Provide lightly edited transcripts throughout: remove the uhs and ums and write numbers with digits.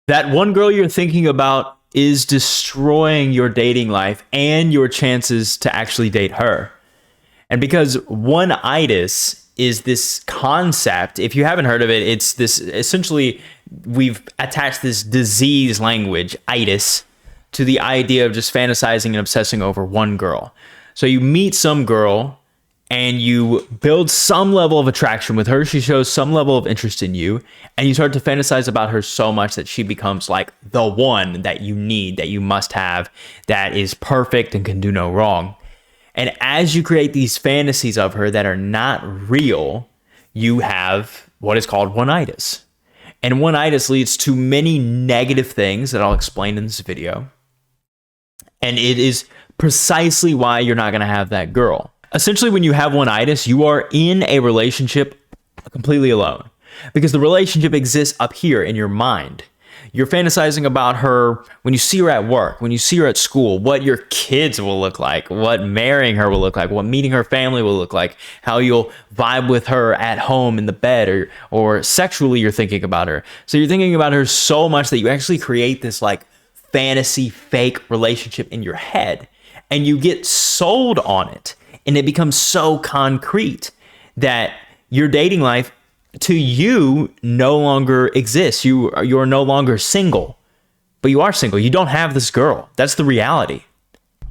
That one girl you're thinking about is destroying your dating life and your chances to actually date her. And because one-itis is this concept, if you haven't heard of it, it's this essentially we've attached this disease language, itis, to the idea of just fantasizing and obsessing over one girl. So you meet some girl and you build some level of attraction with her. She shows some level of interest in you, and you start to fantasize about her so much that she becomes like the one that you need, that you must have, that is perfect and can do no wrong. And as you create these fantasies of her that are not real, you have what is called one-itis. And one-itis leads to many negative things that I'll explain in this video. And it is precisely why you're not going to have that girl. Essentially, when you have one-itis, you are in a relationship completely alone, because the relationship exists up here in your mind. You're fantasizing about her when you see her at work, when you see her at school, what your kids will look like, what marrying her will look like, what meeting her family will look like, how you'll vibe with her at home in the bed, or sexually you're thinking about her. So you're thinking about her so much that you actually create this like fantasy fake relationship in your head, and you get sold on it. And it becomes so concrete that your dating life to you no longer exists. You're no longer single, but you are single. You don't have this girl. That's the reality.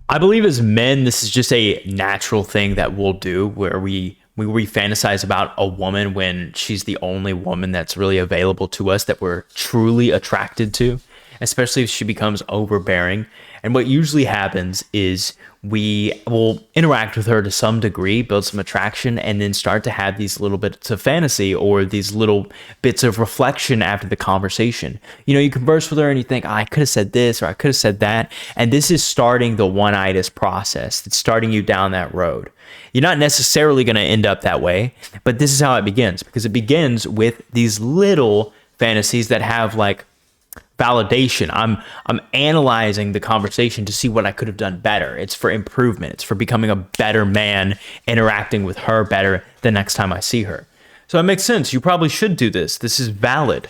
I believe as men, this is just a natural thing that we'll do, where we fantasize about a woman when she's the only woman that's really available to us that we're truly attracted to, especially if she becomes overbearing. And what usually happens is we will interact with her to some degree, build some attraction, and then start to have these little bits of fantasy or these little bits of reflection after the conversation. You know, you converse with her and you think, I could have said this or I could have said that. And this is starting the one-itis process. It's starting you down that road. You're not necessarily going to end up that way, but this is how it begins, because it begins with these little fantasies that have like validation. I'm analyzing the conversation to see what I could have done better. It's for improvement. It's for becoming a better man, interacting with her better the next time I see her. So it makes sense. You probably should do this. This is valid.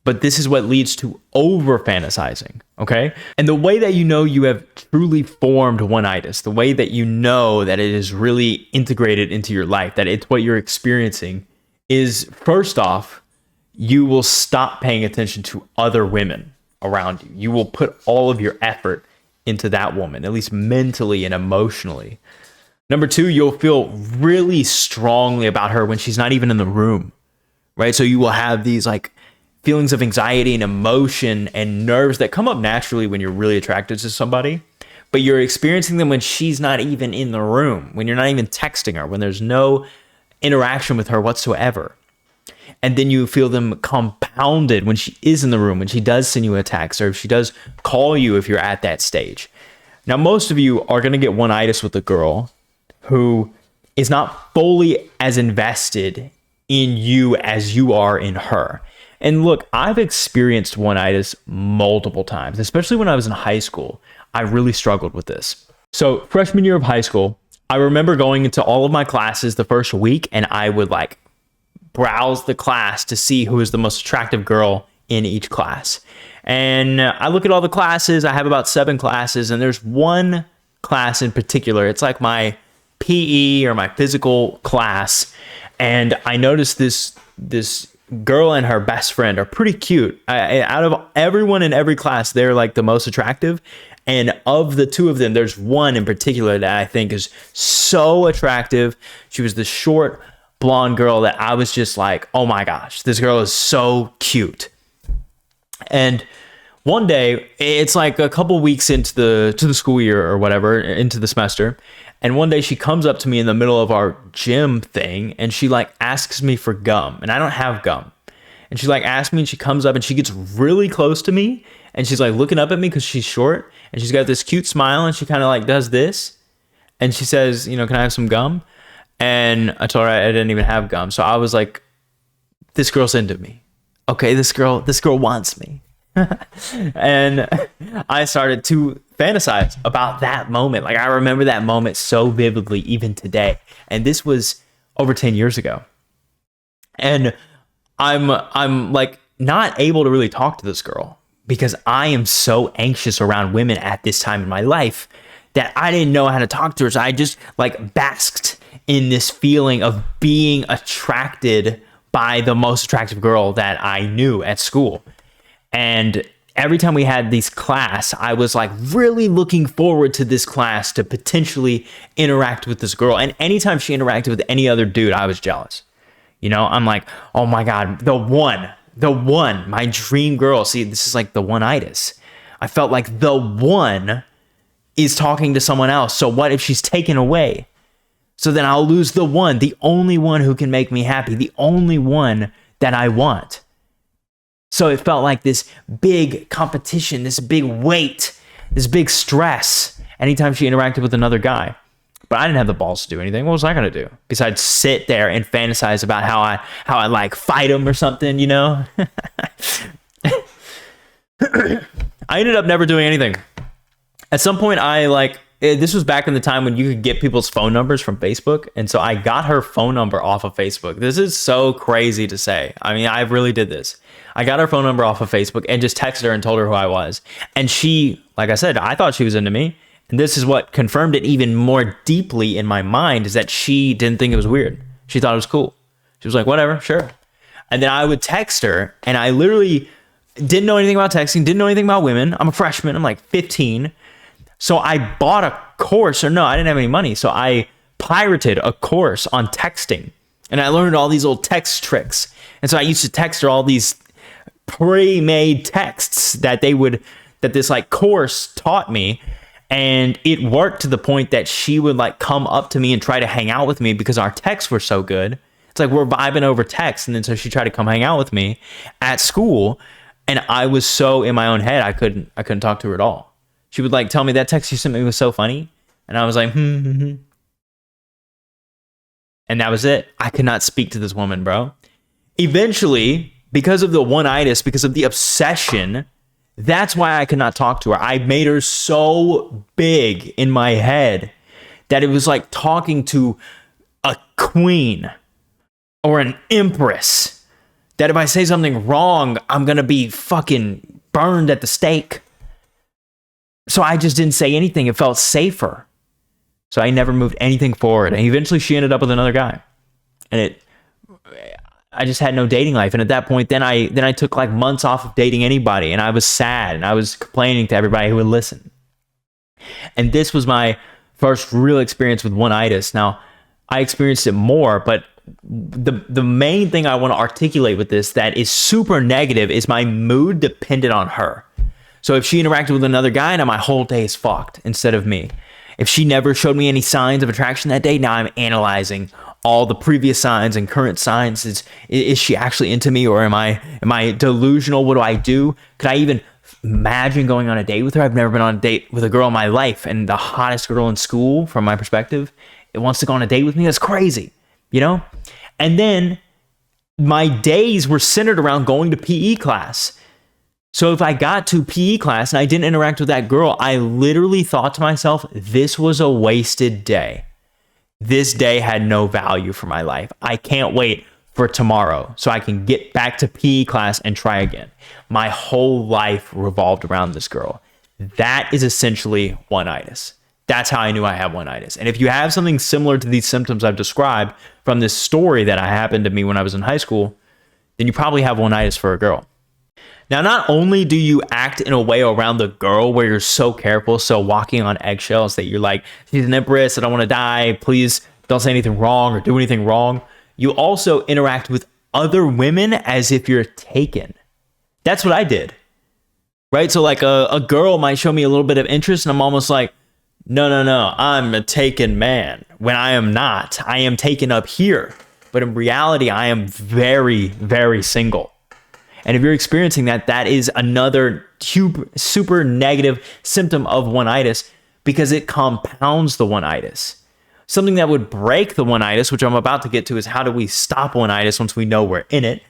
But this is what leads to over fantasizing, okay? And the way that you know you have truly formed one-itis, the way that you know that it is really integrated into your life, that it's what you're experiencing, is first off, you will stop paying attention to other women around you. You will put all of your effort into that woman, at least mentally and emotionally. Number two, you'll feel really strongly about her when she's not even in the room, right? So you will have these like feelings of anxiety and emotion and nerves that come up naturally when you're really attracted to somebody, but you're experiencing them when she's not even in the room, when you're not even texting her, when there's no interaction with her whatsoever. And then you feel them compounded when she is in the room, when she does send you a text, or if she does call you if you're at that stage. Now, most of you are going to get one-itis with a girl who is not fully as invested in you as you are in her. And look, I've experienced one-itis multiple times, especially when I was in high school. I really struggled with this. So freshman year of high school, I remember going into all of my classes the first week, and I would like browse the class to see who is the most attractive girl in each class. And I look at all the classes. I have about 7 classes, and there's one class in particular. It's like my PE or my physical class. And I noticed this girl and her best friend are pretty cute. Out of everyone in every class, they're like the most attractive. And of the two of them, there's one in particular that I think is so attractive. She was the short blonde girl that I was just like, oh my gosh, this girl is so cute. And one day, it's like a couple weeks into the school year or whatever, into the semester, and one day she comes up to me in the middle of our gym thing, and she like asks me for gum, and I don't have gum. And she like asks me, and she comes up and she gets really close to me, and she's like looking up at me because she's short, and she's got this cute smile, and she kind of like does this, and she says, you know, can I have some gum? And I told her I didn't even have gum. So I was like, this girl's into me. Okay, this girl wants me. And I started to fantasize about that moment. Like, I remember that moment so vividly even today. And this was over 10 years ago. And I'm like not able to really talk to this girl because I am so anxious around women at this time in my life that I didn't know how to talk to her. So I just like basked in this feeling of being attracted by the most attractive girl that I knew at school. And every time we had this class, I was like really looking forward to this class to potentially interact with this girl. And anytime she interacted with any other dude, I was jealous. You know, I'm like, oh my God, the one, my dream girl. See, this is like the one-itis. I felt like the one is talking to someone else. So what if she's taken away? So then I'll lose the one, the only one who can make me happy, the only one that I want. So it felt like this big competition, this big weight, this big stress anytime she interacted with another guy. But I didn't have the balls to do anything. What was I going to do besides sit there and fantasize about how I like fight him or something, you know? I ended up never doing anything. At some point, this was back in the time when you could get people's phone numbers from Facebook. And so I got her phone number off of Facebook. This is so crazy to say. I mean, I really did this. I got her phone number off of Facebook and just texted her and told her who I was. And she, like I said, I thought she was into me. And this is what confirmed it even more deeply in my mind, is that she didn't think it was weird. She thought it was cool. She was like, whatever, sure. And then I would text her, and I literally didn't know anything about texting, didn't know anything about women. I'm a freshman. I'm like 15. So I bought a course, or no, I didn't have any money. So I pirated a course on texting, and I learned all these old text tricks. And so I used to text her all these pre-made texts that this like course taught me. And it worked to the point that she would like come up to me and try to hang out with me because our texts were so good. It's like we're vibing over text. And then so she tried to come hang out with me at school. And I was so in my own head, I couldn't talk to her at all. She would like tell me that text you sent me was so funny. And I was like, And that was it. I could not speak to this woman, bro. Eventually, because of the one-itis, because of the obsession, that's why I could not talk to her. I made her so big in my head that it was like talking to a queen or an empress, that if I say something wrong, I'm going to be fucking burned at the stake. So I just didn't say anything. It felt safer. So I never moved anything forward. And eventually she ended up with another guy. And I just had no dating life. And at that point, then I took like months off of dating anybody. And I was sad. And I was complaining to everybody who would listen. And this was my first real experience with one-itis. Now, I experienced it more, but the main thing I want to articulate with this that is super negative is my mood depended on her. So if she interacted with another guy, now my whole day is fucked instead of me. If she never showed me any signs of attraction that day, now I'm analyzing all the previous signs and current signs. Is she actually into me, or am I delusional? What do I do? Could I even imagine going on a date with her? I've never been on a date with a girl in my life, and the hottest girl in school, from my perspective, it wants to go on a date with me. That's crazy, you know? And then my days were centered around going to PE class. So if I got to PE class and I didn't interact with that girl, I literally thought to myself, this was a wasted day. This day had no value for my life. I can't wait for tomorrow so I can get back to PE class and try again. My whole life revolved around this girl. That is essentially one-itis. That's how I knew I had one-itis. And if you have something similar to these symptoms I've described from this story that happened to me when I was in high school, then you probably have one-itis for a girl. Now, not only do you act in a way around the girl where you're so careful, so walking on eggshells that you're like, she's an empress, I don't want to die, please don't say anything wrong or do anything wrong. You also interact with other women as if you're taken. That's what I did, right? So like a girl might show me a little bit of interest and I'm almost like, no, I'm a taken man. When I am not, I am taken up here. But in reality, I am very, very single. And if you're experiencing that, that is another super negative symptom of one-itis because it compounds the one-itis. Something that would break the one-itis, which I'm about to get to, is how do we stop one-itis once we know we're in it?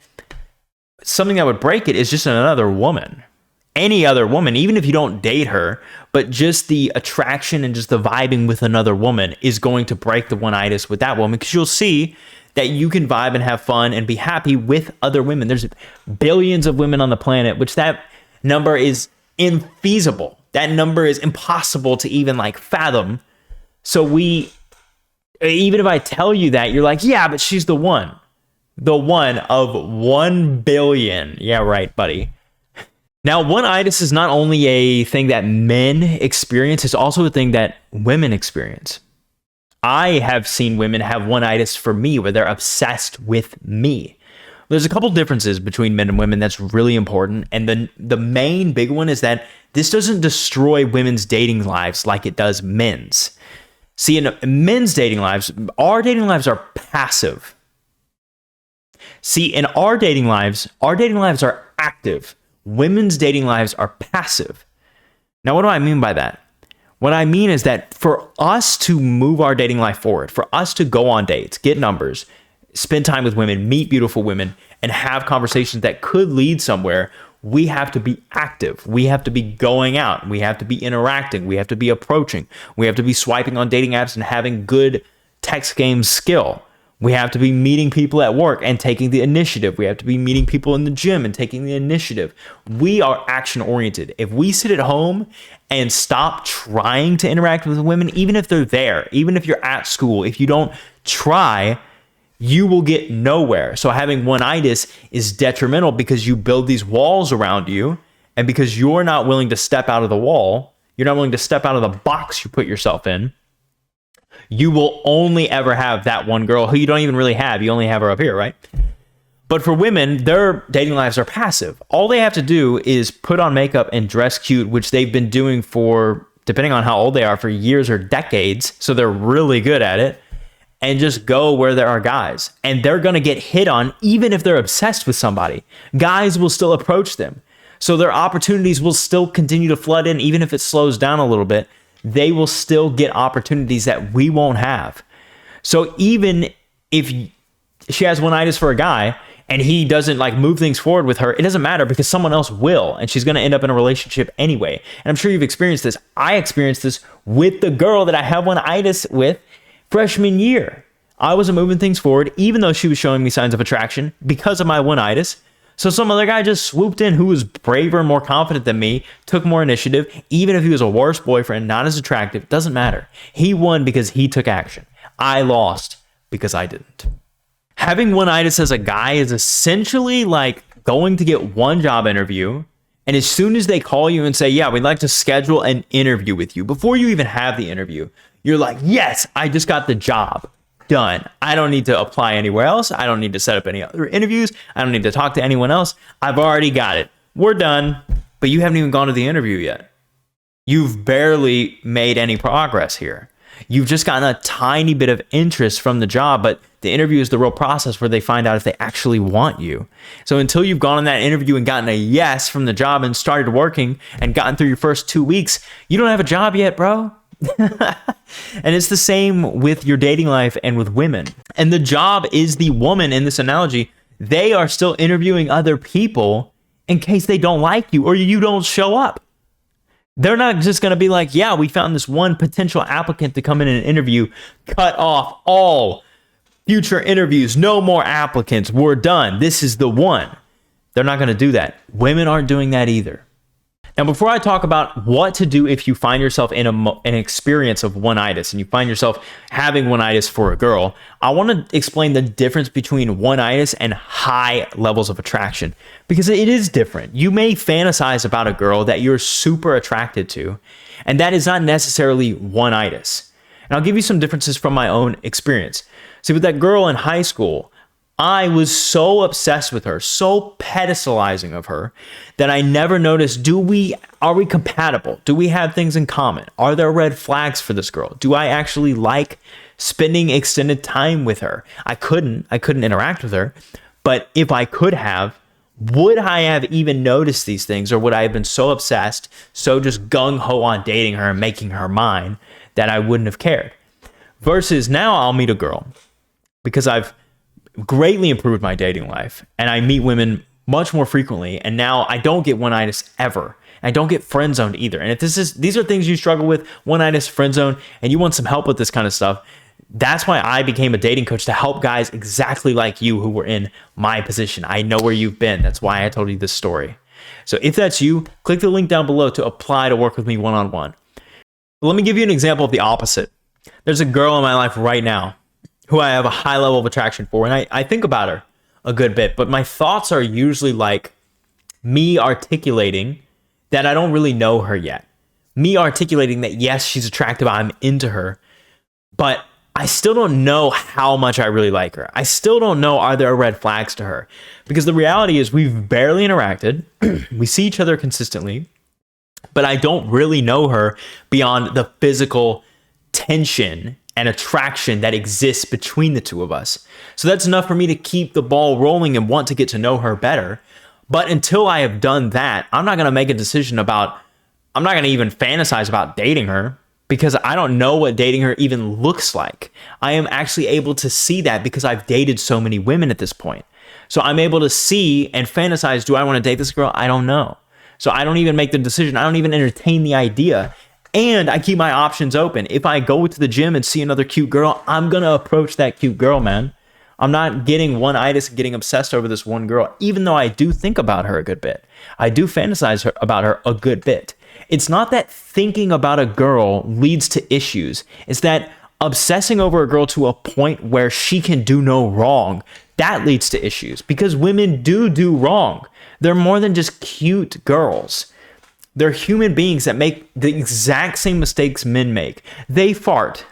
Something that would break it is just another woman. Any other woman, even if you don't date her, but just the attraction and just the vibing with another woman is going to break the one-itis with that woman, because you'll see that you can vibe and have fun and be happy with other women. There's billions of women on the planet, which that number is infeasible. That number is impossible to even like fathom. So even if I tell you that, you're like, yeah, but she's the one of 1 billion. Yeah, right, buddy. Now, one-itis is not only a thing that men experience, it's also a thing that women experience. I have seen women have one-itis for me where they're obsessed with me. There's a couple differences between men and women that's really important. And the main big one is that this doesn't destroy women's dating lives like it does men's. See, in men's dating lives, our dating lives are passive. See, in our dating lives are active. Women's dating lives are passive. Now, what do I mean by that? What I mean is that for us to move our dating life forward, for us to go on dates, get numbers, spend time with women, meet beautiful women, and have conversations that could lead somewhere, we have to be active. We have to be going out. We have to be interacting. We have to be approaching. We have to be swiping on dating apps and having good text game skill. We have to be meeting people at work and taking the initiative. We have to be meeting people in the gym and taking the initiative. We are action oriented. If we sit at home and stop trying to interact with women, even if they're there, even if you're at school, if you don't try, you will get nowhere. So having one-itis is detrimental because you build these walls around you, and because you're not willing to step out of the wall, you're not willing to step out of the box you put yourself in, you will only ever have that one girl who you don't even really have. You only have her up here, right? But for women, their dating lives are passive. All they have to do is put on makeup and dress cute, which they've been doing for, depending on how old they are, for years or decades. So they're really good at it. And just go where there are guys. And they're going to get hit on even if they're obsessed with somebody. Guys will still approach them. So their opportunities will still continue to flood in, even if it slows down a little bit. They will still get opportunities that we won't have. So even if she has one-itis for a guy and he doesn't like move things forward with her, it doesn't matter because someone else will, and she's going to end up in a relationship anyway. And I'm sure you've experienced this. I experienced this with the girl that I have one-itis with freshman year. I wasn't moving things forward, even though she was showing me signs of attraction because of my one-itis. So some other guy just swooped in who was braver and more confident than me, took more initiative. Even if he was a worse boyfriend, not as attractive, doesn't matter. He won because he took action. I lost because I didn't. Having one-itis as a guy is essentially like going to get one job interview, and as soon as they call you and say, yeah, we'd like to schedule an interview with you, before you even have the interview, you're like, yes, I just got the job. Done. I don't need to apply anywhere else. I don't need to set up any other interviews. I don't need to talk to anyone else. I've already got it. We're done. But you haven't even gone to the interview yet. You've barely made any progress here. You've just gotten a tiny bit of interest from the job, but the interview is the real process where they find out if they actually want you. So until you've gone on that interview and gotten a yes from the job and started working and gotten through your first 2 weeks, you don't have a job yet, bro. And it's the same with your dating life and with women. And the job is the woman in this analogy. They are still interviewing other people in case they don't like you or you don't show up. They're not just going to be like, yeah, we found this one potential applicant to come in and interview, cut off all future interviews, no more applicants, we're done. This is the one. They're not going to do that. Women aren't doing that either. Now, before I talk about what to do if you find yourself in an experience of one-itis and you find yourself having one-itis for a girl, I want to explain the difference between one-itis and high levels of attraction, because it is different. You may fantasize about a girl that you're super attracted to, and that is not necessarily one-itis. And I'll give you some differences from my own experience. See, with that girl in high school, I was so obsessed with her, so pedestalizing of her, that I never noticed, are we compatible? Do we have things in common? Are there red flags for this girl? Do I actually like spending extended time with her? I couldn't interact with her, but if I could have, would I have even noticed these things, or would I have been so obsessed, so just gung-ho on dating her and making her mine that I wouldn't have cared? Versus now I'll meet a girl because I've greatly improved my dating life and I meet women much more frequently, and now I don't get one-itis ever. I don't get friend zoned either. And if these are things you struggle with, one-itis, friend zone, and you want some help with this kind of stuff, that's why I became a dating coach, to help guys exactly like you who were in my position. I know where you've been. That's why I told you this story. So if that's you, click the link down below to apply to work with me one-on-one. Let me give you an example of the opposite. There's a girl in my life right now who I have a high level of attraction for, and I think about her a good bit, but my thoughts are usually like me articulating that I don't really know her yet. Me articulating that, yes, she's attractive, I'm into her, but I still don't know how much I really like her. I still don't know, are there red flags to her? Because the reality is we've barely interacted. We see each other consistently, but I don't really know her beyond the physical tension and attraction that exists between the two of us. So that's enough for me to keep the ball rolling and want to get to know her better. But until I have done that, I'm not going to make a decision about, I'm not going to even fantasize about dating her, because I don't know what dating her even looks like. I am actually able to see that because I've dated so many women at this point. So I'm able to see and fantasize, do I want to date this girl? I don't know. So I don't even make the decision. I don't even entertain the idea. And I keep my options open. If I go to the gym and see another cute girl, I'm going to approach that cute girl, man. I'm not getting one-itis and getting obsessed over this one girl, even though I do think about her a good bit. I do fantasize about her a good bit. It's not that thinking about a girl leads to issues. It's that obsessing over a girl to a point where she can do no wrong, that leads to issues, because women do wrong. They're more than just cute girls. They're human beings that make the exact same mistakes men make. They fart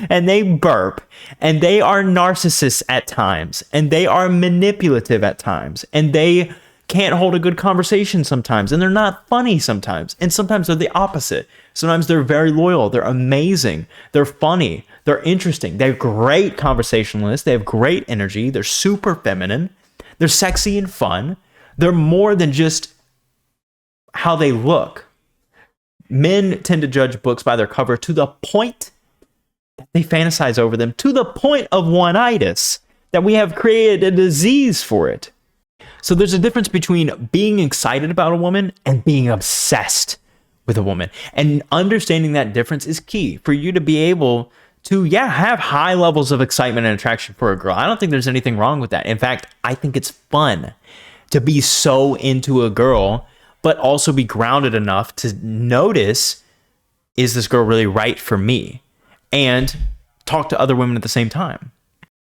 and they burp, and they are narcissists at times, and they are manipulative at times, and they can't hold a good conversation sometimes, and they're not funny sometimes, and sometimes they're the opposite. Sometimes they're very loyal, they're amazing, they're funny, they're interesting, they're great conversationalists, they have great energy, they're super feminine, they're sexy and fun. They're more than just how they look. Men tend to judge books by their cover to the point that they fantasize over them, to the point of one-itis, that we have created a disease for it. So there's a difference between being excited about a woman and being obsessed with a woman. And understanding that difference is key for you to be able to, have high levels of excitement and attraction for a girl. I don't think there's anything wrong with that. In fact, I think it's fun to be so into a girl, but also be grounded enough to notice, is this girl really right for me? And talk to other women at the same time.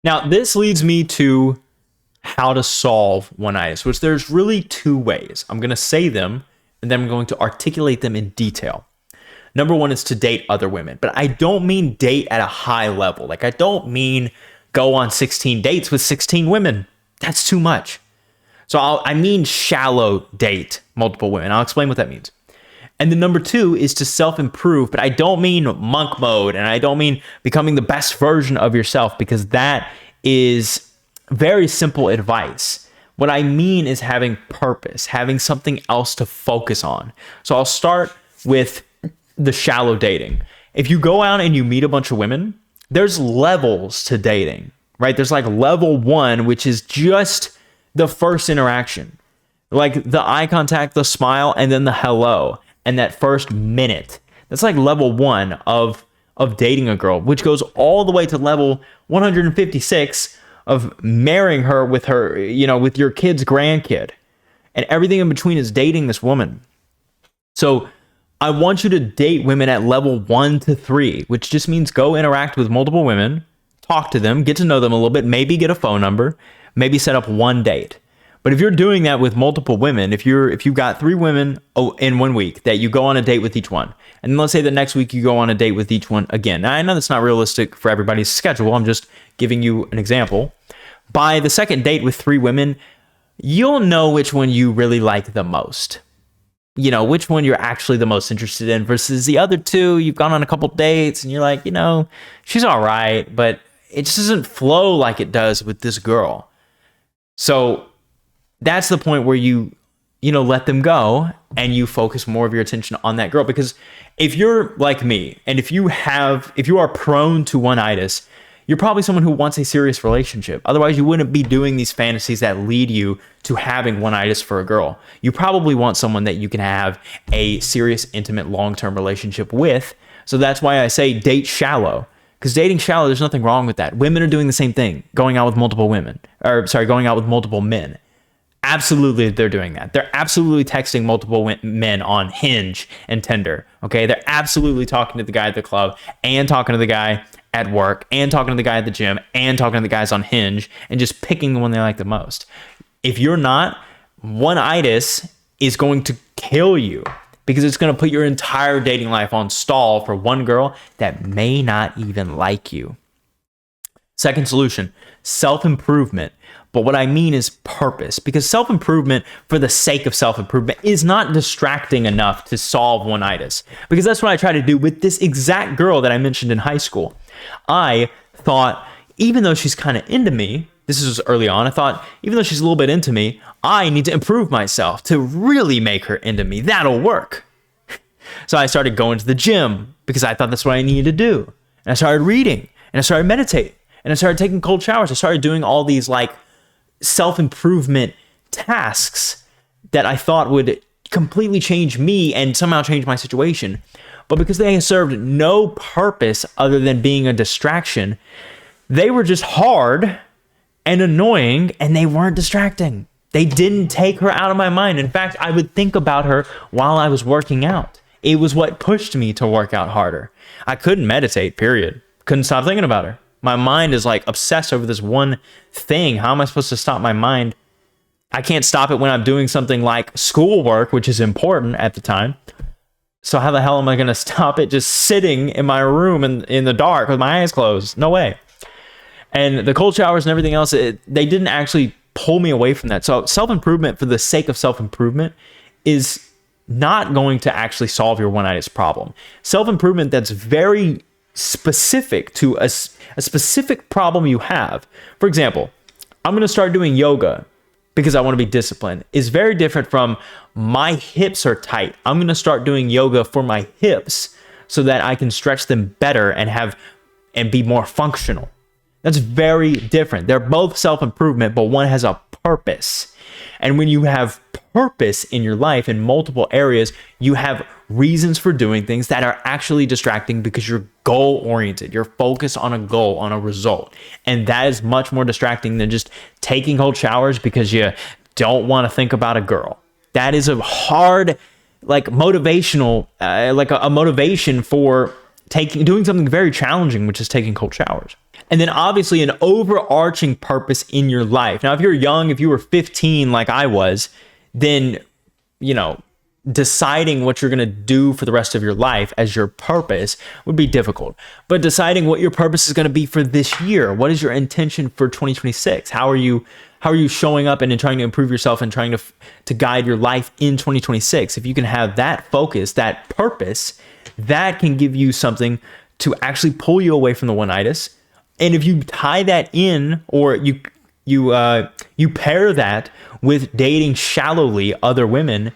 Now, this leads me to how to solve one-itis, which there's really two ways. I'm going to say them, and then I'm going to articulate them in detail. Number one is to date other women, but I don't mean date at a high level. Like, I don't mean go on 16 dates with 16 women. That's too much. So I mean shallow date multiple women. I'll explain what that means. And then number two is to self-improve, but I don't mean monk mode, and I don't mean becoming the best version of yourself, because that is very simple advice. What I mean is having purpose, having something else to focus on. So I'll start with the shallow dating. If you go out and you meet a bunch of women, there's levels to dating, right? There's like level one, which is just the first interaction, like the eye contact, the smile, and then the hello, and that first minute. That's like level one of dating a girl, which goes all the way to level 156 of marrying her, with your kid's grandkid, and everything in between is dating this woman. So I want you to date women at level 1 to 3, which just means go interact with multiple women, talk to them, get to know them a little bit, maybe get a phone number, maybe set up one date. But if you're doing that with multiple women, if you've got 3 women in 1 week that you go on a date with each one, and let's say the next week you go on a date with each one again. Now, I know that's not realistic for everybody's schedule. I'm just giving you an example. By the second date with 3 women, you'll know which one you really like the most. Which one you're actually the most interested in versus the other 2. You've gone on a couple dates and you're like, she's all right, but it just doesn't flow like it does with this girl. So that's the point where you let them go and you focus more of your attention on that girl. Because if you're like me, and if you are prone to one-itis, you're probably someone who wants a serious relationship. Otherwise, you wouldn't be doing these fantasies that lead you to having one-itis for a girl. You probably want someone that you can have a serious, intimate, long-term relationship with. So that's why I say date shallow. Because dating shallow, there's nothing wrong with that. Women are doing the same thing, going out with multiple men. Absolutely, they're doing that. They're absolutely texting multiple men on Hinge and Tinder. Okay, they're absolutely talking to the guy at the club and talking to the guy at work and talking to the guy at the gym and talking to the guys on Hinge and just picking the one they like the most. If you're not, one-itis is going to kill you because it's going to put your entire dating life on stall for one girl that may not even like you. Second solution, self-improvement. But what I mean is purpose, because self-improvement for the sake of self-improvement is not distracting enough to solve one-itis. Because that's what I try to do with this exact girl that I mentioned in high school. I thought, even though she's kind of into me, this was early on, I thought, even though she's a little bit into me, I need to improve myself to really make her into me. That'll work. So I started going to the gym because I thought that's what I needed to do. And I started reading, and I started meditating, and I started taking cold showers. I started doing all these like self-improvement tasks that I thought would completely change me and somehow change my situation. But because they served no purpose other than being a distraction, they were just hard and annoying, and they weren't distracting. They didn't take her out of my mind. In fact, I would think about her while I was working out. It was what pushed me to work out harder. I couldn't meditate, period. Couldn't stop thinking about her. My mind is like obsessed over this one thing. How am I supposed to stop my mind? I can't stop it when I'm doing something like schoolwork, which is important at the time. So how the hell am I going to stop it just sitting in my room in the dark with my eyes closed? No way. And the cold showers and everything else, they didn't actually pull me away from that. So self-improvement for the sake of self-improvement is not going to actually solve your one-itis problem. Self-improvement that's very specific to a specific problem you have. For example, I'm going to start doing yoga because I want to be disciplined is very different from my hips are tight. I'm going to start doing yoga for my hips so that I can stretch them better and be more functional. That's very different. They're both self-improvement, but one has a purpose. And when you have purpose in your life in multiple areas, you have reasons for doing things that are actually distracting because you're goal-oriented. You're focused on a goal, on a result. And that is much more distracting than just taking cold showers because you don't want to think about a girl. That is a hard, like motivational, like a motivation for doing something very challenging, which is taking cold showers. And then obviously an overarching purpose in your life. Now, if you're young, if you were 15 like I was, then, deciding what you're going to do for the rest of your life as your purpose would be difficult. But deciding what your purpose is going to be for this year, what is your intention for 2026? How are you showing up and trying to improve yourself and trying to guide your life in 2026? If you can have that focus, that purpose, that can give you something to actually pull you away from the one-itis. And if you tie that in, or you pair that with dating shallowly other women,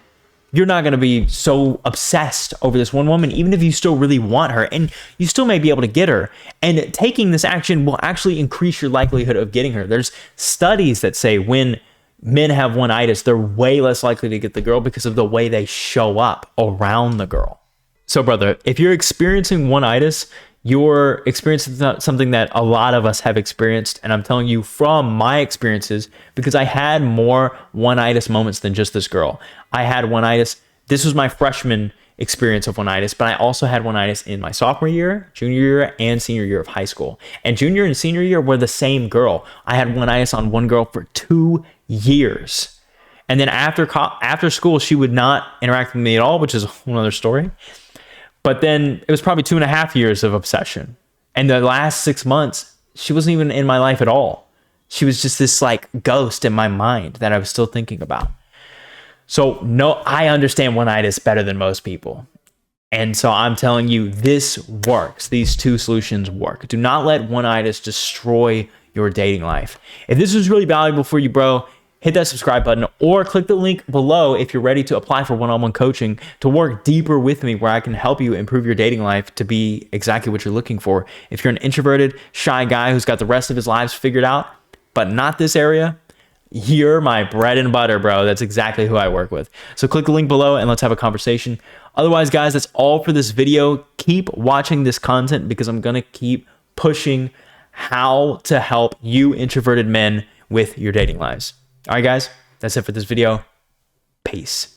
you're not going to be so obsessed over this one woman, even if you still really want her, and you still may be able to get her. And taking this action will actually increase your likelihood of getting her. There's studies that say when men have one-itis, they're way less likely to get the girl because of the way they show up around the girl. So, brother, if you're experiencing one-itis, you're experiencing something that a lot of us have experienced. And I'm telling you from my experiences, because I had more one-itis moments than just this girl. I had one-itis. This was my freshman experience of one-itis, but I also had one-itis in my sophomore year, junior year, and senior year of high school. And junior and senior year were the same girl. I had one-itis on one girl for 2 years. And then after school, she would not interact with me at all, which is a whole other story. But then it was probably 2.5 years of obsession. And the last 6 months, she wasn't even in my life at all. She was just this like ghost in my mind that I was still thinking about. So no, I understand one-itis better than most people. And so I'm telling you, this works. These two solutions work. Do not let one-itis destroy your dating life. If this was really valuable for you, bro, hit that subscribe button or click the link below if you're ready to apply for one-on-one coaching to work deeper with me, where I can help you improve your dating life to be exactly what you're looking for. If you're an introverted, shy guy who's got the rest of his lives figured out, but not this area, you're my bread and butter, bro. That's exactly who I work with. So click the link below and let's have a conversation. Otherwise, guys, that's all for this video. Keep watching this content because I'm going to keep pushing how to help you introverted men with your dating lives. All right, guys, that's it for this video. Peace.